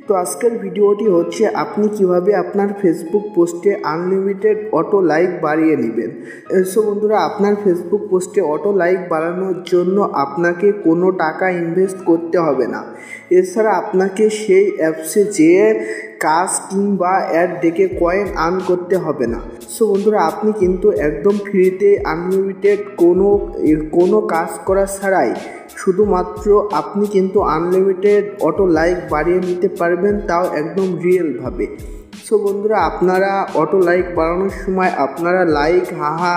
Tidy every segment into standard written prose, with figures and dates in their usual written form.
তো আজকের ভিডিওটি হচ্ছে আপনি কিভাবে আপনার ফেসবুক পোস্টে আনলিমিটেড অটো লাইক বাড়িয়ে নেবেন। সো বন্ধুরা, আপনার ফেসবুক পোস্টে অটো লাইক বাড়ানোর জন্য আপনাকে কোনো টাকা ইনভেস্ট করতে হবে না। এছাড়া আপনাকে সেই অ্যাপসে যেয়ে কাজ কিংবা অ্যাড দেখে কয়েন আর্ন করতে হবে না। সো বন্ধুরা, আপনি কিন্তু একদম ফ্রিতে আনলিমিটেড কোনো কাজ করা ছাড়াই শুধুমাত্র আপনি কিন্তু আনলিমিটেড অটো লাইক বাড়িয়ে নিতে পারবেন, তাও একদম রিয়েলভাবে। সো বন্ধুরা, আপনারা অটো লাইক বাড়ানোর সময় আপনারা লাইক, হাহা,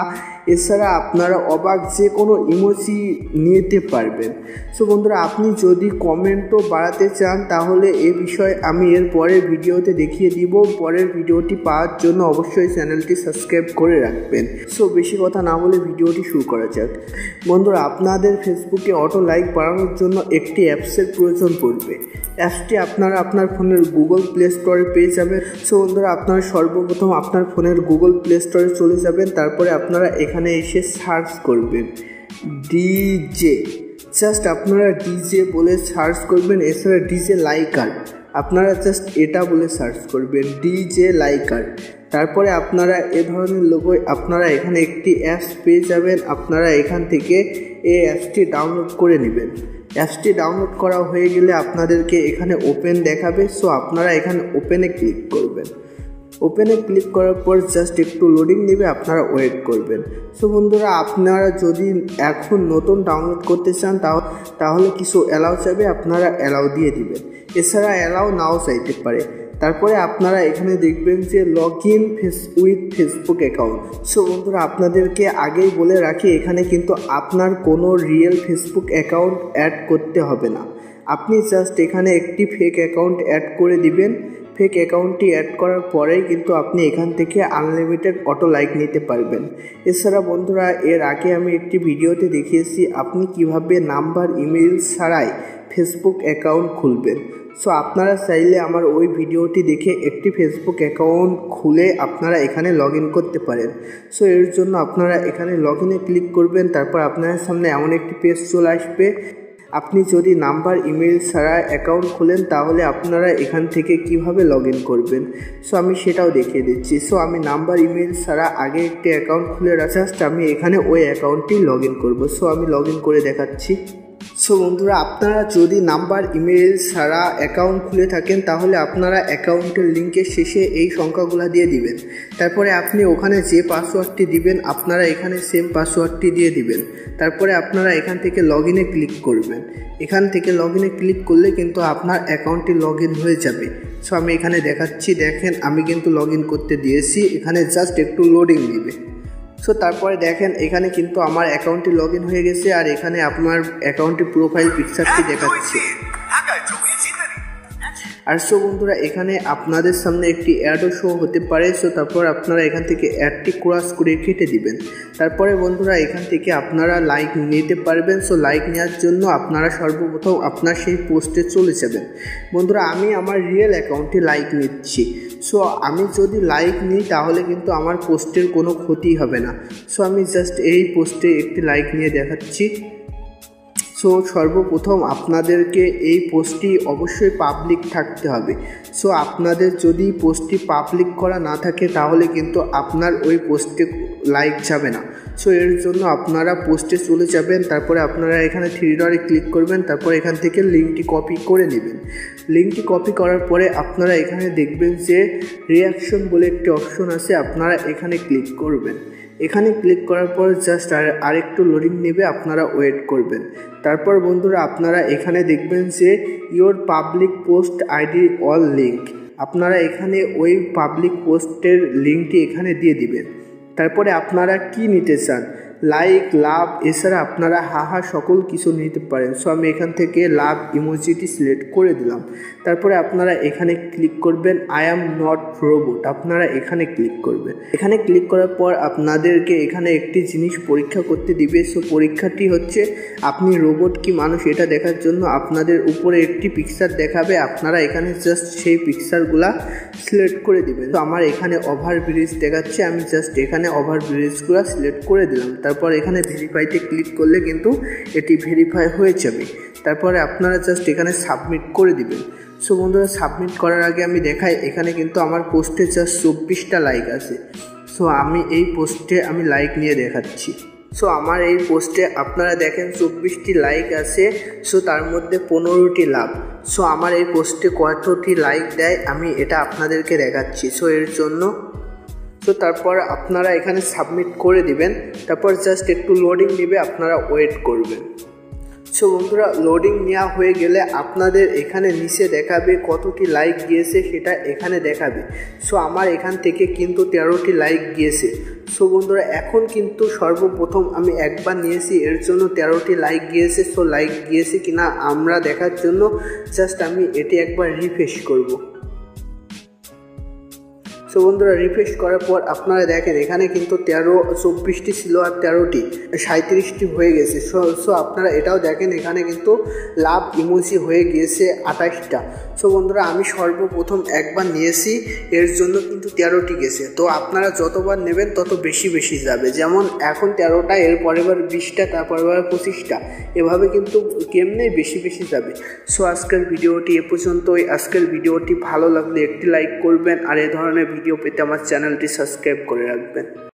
এছাড়া আপনারা অবাক যে কোনো ইমোজি নিতে পারবেন। সো বন্ধুরা, আপনি যদি কমেন্টও বাড়াতে চান তাহলে এ বিষয়ে আমি এর পরের ভিডিওতে দেখিয়ে দিব। পরের ভিডিওটি পাওয়ার জন্য অবশ্যই চ্যানেলটি সাবস্ক্রাইব করে রাখবেন। সো বেশি কথা না বলে ভিডিওটি শুরু করা যাক। বন্ধুরা, আপনাদের ফেসবুকে অটো লাইক বাড়ানোর জন্য একটি অ্যাপসের প্রয়োজন পড়বে। অ্যাপসটি আপনারা আপনার ফোনের গুগল প্লে স্টোরে পেয়ে যাবেন। সো বন্ধুরা, আপনারা সর্বপ্রথম আপনার ফোনের গুগল প্লে স্টোরে চলে যাবেন। তারপরে আপনারা এখানে এসে সার্চ করবেন ডিজে। জাস্ট আপনারা ডিজে বলে সার্চ করবেন। এছাড়া ডিজে লাইকার আপনারা জাস্ট এটা বলে সার্চ করবেন, ডিজে লাইকার। তারপরে আপনারা এ ধরনের লোগোয় আপনারা এখানে একটি অ্যাপস পেয়ে যাবেন। আপনারা এখান থেকে এই অ্যাপসটি ডাউনলোড করে নেবেন। অ্যাপসটি ডাউনলোড করা হয়ে গেলে আপনাদেরকে এখানে ওপেন দেখাবে। সো আপনারা এখানে ওপেনে ক্লিক করবেন। ওপেনে ক্লিক করার পর জাস্ট একটু লোডিং নেবে, আপনারা ওয়েট করবেন। সো বন্ধুরা, আপনারা যদি এখন নতুন ডাউনলোড করতে চান তাহলে কিছু অ্যালাউ চাইবে, আপনারা অ্যালাউ দিয়ে দিবেন। এছাড়া অ্যালাউ নাও চাইতে পারে। তারপরে আপনারা এখানে দেখবেন যে log in with Facebook account. So বন্ধুরা, আপনাদেরকে আগেই বলে রাখি, এখানে কিন্তু আপনার কোনো রিয়েল ফেসবুক অ্যাকাউন্ট অ্যাড করতে হবে না। আপনি জাস্ট এখানে একটি ফেক অ্যাকাউন্ট অ্যাড করে দিবেন। ফেক অ্যাকাউন্টটি অ্যাড করার পরেই কিন্তু আপনি এখান থেকে আনলিমিটেড অটো লাইক নিতে পারবেন। এছাড়া বন্ধুরা, এর আগে আমি একটি ভিডিওতে দেখিয়েছি আপনি কিভাবে নাম্বার, ইমেইল ছাড়াই ফেসবুক অ্যাকাউন্ট খুলবেন। সো আপনারা চাইলে আমার ওই ভিডিওটি দেখে একটি ফেসবুক অ্যাকাউন্ট খুলে আপনারা এখানে লগ ইন করতে পারেন। সো এর জন্য আপনারা এখানে লগ ইনে ক্লিক করবেন। তারপর আপনার সামনে এমন একটি পেজ চলে আসবে। আপনি যদি নাম্বার, ইমেল ছাড়া অ্যাকাউন্ট খোলেন তাহলে আপনারা এখান থেকে কিভাবে লগ ইন করবেন, সো আমি সেটাও দেখিয়ে দিচ্ছি। সো আমি নাম্বার, ইমেল ছাড়া আগে একটি অ্যাকাউন্ট খুলে জাস্ট আমি এখানে ওই অ্যাকাউন্টটি লগ ইন করবো। সো আমি লগ ইন করে দেখাচ্ছি। সো বন্ধুরা, আপনারা যদি নাম্বার, ইমেল ছাড়া অ্যাকাউন্ট খুলে থাকেন তাহলে আপনারা অ্যাকাউন্টের লিঙ্কের শেষে এই সংখ্যাগুলো দিয়ে দিবেন। তারপরে আপনি ওখানে যে পাসওয়ার্ডটি দিবেন আপনারা এখানে সেম পাসওয়ার্ডটি দিয়ে দিবেন। তারপরে আপনারা এখান থেকে লগ ইনে ক্লিক করবেন। এখান থেকে লগ ইনে ক্লিক করলে কিন্তু আপনার অ্যাকাউন্টটি লগ ইন হয়ে যাবে। সো আমি এখানে দেখাচ্ছি, দেখেন আমি কিন্তু লগ ইন করতে দিয়েছি। এখানে জাস্ট একটু লোডিং নেবে। সো তারপরে দেখেন এখানে কিন্তু আমার অ্যাকাউন্টটি লগ ইন হয়ে গেছে আর এখানে আপনার অ্যাকাউন্টের প্রোফাইল পিকচারটি দেখাচ্ছে। আর সো বন্ধুরা, এখানে আপনাদের সামনে একটি অ্যাডও শো হতে পারে। সো তারপর আপনারা এখান থেকে অ্যাডটি ক্রস করে কেটে দিবেন। তারপরে বন্ধুরা, এখান থেকে আপনারা লাইক নিতে পারবেন। সো লাইক নেওয়ার জন্য আপনারা সর্বপ্রথম আপনার সেই পোস্টে চলে যাবেন। বন্ধুরা, আমি আমার রিয়েল অ্যাকাউন্টে লাইক নিচ্ছি। সো আমি যদি লাইক নিই তাহলে কিন্তু আমার পোস্টের কোনো ক্ষতি হবে না। সো আমি জাস্ট এই পোস্টে একটি লাইক নিয়ে দেখাচ্ছি। সো সর্বপ্রথম আপনাদেরকে এই পোস্টটি অবশ্যই পাবলিক থাকতে হবে। সো আপনাদের যদি পোস্টটি পাবলিক করা না থাকে তাহলে কিন্তু আপনার ওই পোস্টে লাইক যাবে না। সো এর জন্য আপনারা পোস্টে চলে যাবেন। তারপরে আপনারা এখানে থ্রি ডটে ক্লিক করবেন। তারপর এখান থেকে লিঙ্কটি কপি করে নেবেন। লিঙ্কটি কপি করার পরে আপনারা এখানে দেখবেন যে রিঅ্যাকশন বলে একটি অপশন আছে, আপনারা এখানে ক্লিক করবেন। এখানে ক্লিক করার পর জাস্ট আরেকটু লোডিং নেবে, আপনারা ওয়েট করবেন। তারপর বন্ধুরা, আপনারা এখানে দেখবেন যে your public post ID all link, আপনারা এখানে ওই পাবলিক পোস্টের লিঙ্কটি এখানে দিয়ে দিবেন। তারপরে আপনারা কি নিতে চান, লাইক, লাভ, এছাড়া আপনারা হাহা সকল কিছু নিতে পারেন। সো আমি এখান থেকে লাভ ইমোজিটি সিলেক্ট করে দিলাম। তারপরে আপনারা এখানে ক্লিক করবেন আই অ্যাম নট রোবট, আপনারা এখানে ক্লিক করবেন। এখানে ক্লিক করার পর আপনাদেরকে এখানে একটি জিনিস পরীক্ষা করতে দিবে। সো পরীক্ষাটি হচ্ছে আপনি রোবট কি মানুষ এটা দেখার জন্য আপনাদের উপরে একটি পিকচার দেখাবে, আপনারা এখানে জাস্ট সেই পিকচারগুলা সিলেক্ট করে দিবেন। তো আমার এখানে ওভারব্রিজ দেখাচ্ছে, আমি জাস্ট এখানে ওভারব্রিজগুলো সিলেক্ট করে দিলাম। তারপর এখানে ভেরিফাইতে ক্লিক করলে কিন্তু এটি ভেরিফাই হয়ে যাবে। তারপরে আপনারা জাস্ট এখানে সাবমিট করে দিবেন। সো বন্ধুরা, সাবমিট করার আগে আমি দেখাই, এখানে কিন্তু আমার পোস্টে জাস্ট 24টা লাইক আছে। সো আমি এই পোস্টে আমি লাইক নিয়ে দেখাচ্ছি। সো আমার এই পোস্টে আপনারা দেখেন 24টি লাইক আছে। সো তার মধ্যে 15টি লাভ। সো আমার এই পোস্টে কতটি লাইক দেয় আমি এটা আপনাদেরকে দেখাচ্ছি। সো এর জন্য তারপর আপনারা এখানে সাবমিট করে দিবেন। তারপর জাস্ট একটু লোডিং নেবে, আপনারা ওয়েট করবেন। সো বন্ধুরা, লোডিং নেওয়া হয়ে গেলে আপনাদের এখানে নিচে দেখাবে কতটি লাইক গিয়েছে, সেটা এখানে দেখাবে। সো আমার এখান থেকে কিন্তু 13টি লাইক গিয়েছে। সো বন্ধুরা, এখন কিন্তু সর্বপ্রথম আমি একবার নিয়েছি, এর জন্য 13টি লাইক গিয়েছে। সো লাইক গিয়েছে কিনা আমরা দেখার জন্য জাস্ট আমি এটি একবার রিফ্রেশ করব। সো বন্ধুরা, রিফ্রেশ করার পর আপনারা দেখেন এখানে কিন্তু 24টি ছিল আর 13টি 37টি হয়ে গেছে। সো আপনারা এটাও দেখেন এখানে কিন্তু লাভ ইমোজি হয়ে গিয়েছে 28টা। সো বন্ধুরা, আমি সর্বপ্রথম একবার নিয়েছি, এর জন্য কিন্তু 13টি গেছে। তো আপনারা যতবার নেবেন তত বেশি বেশি যাবে। যেমন এখন 13টা, এর পরের বার 20টা, তারপরের বার 25টা, এভাবে কিন্তু কেমনে বেশি বেশি যাবে। সো আজকের ভিডিওটি এ পর্যন্তই। আজকের ভিডিওটি ভালো লাগলে একটি লাইক করবেন, আর এ ধরনের ভিডিও পেতে আমার চ্যানেলটি সাবস্ক্রাইব করে রাখবেন।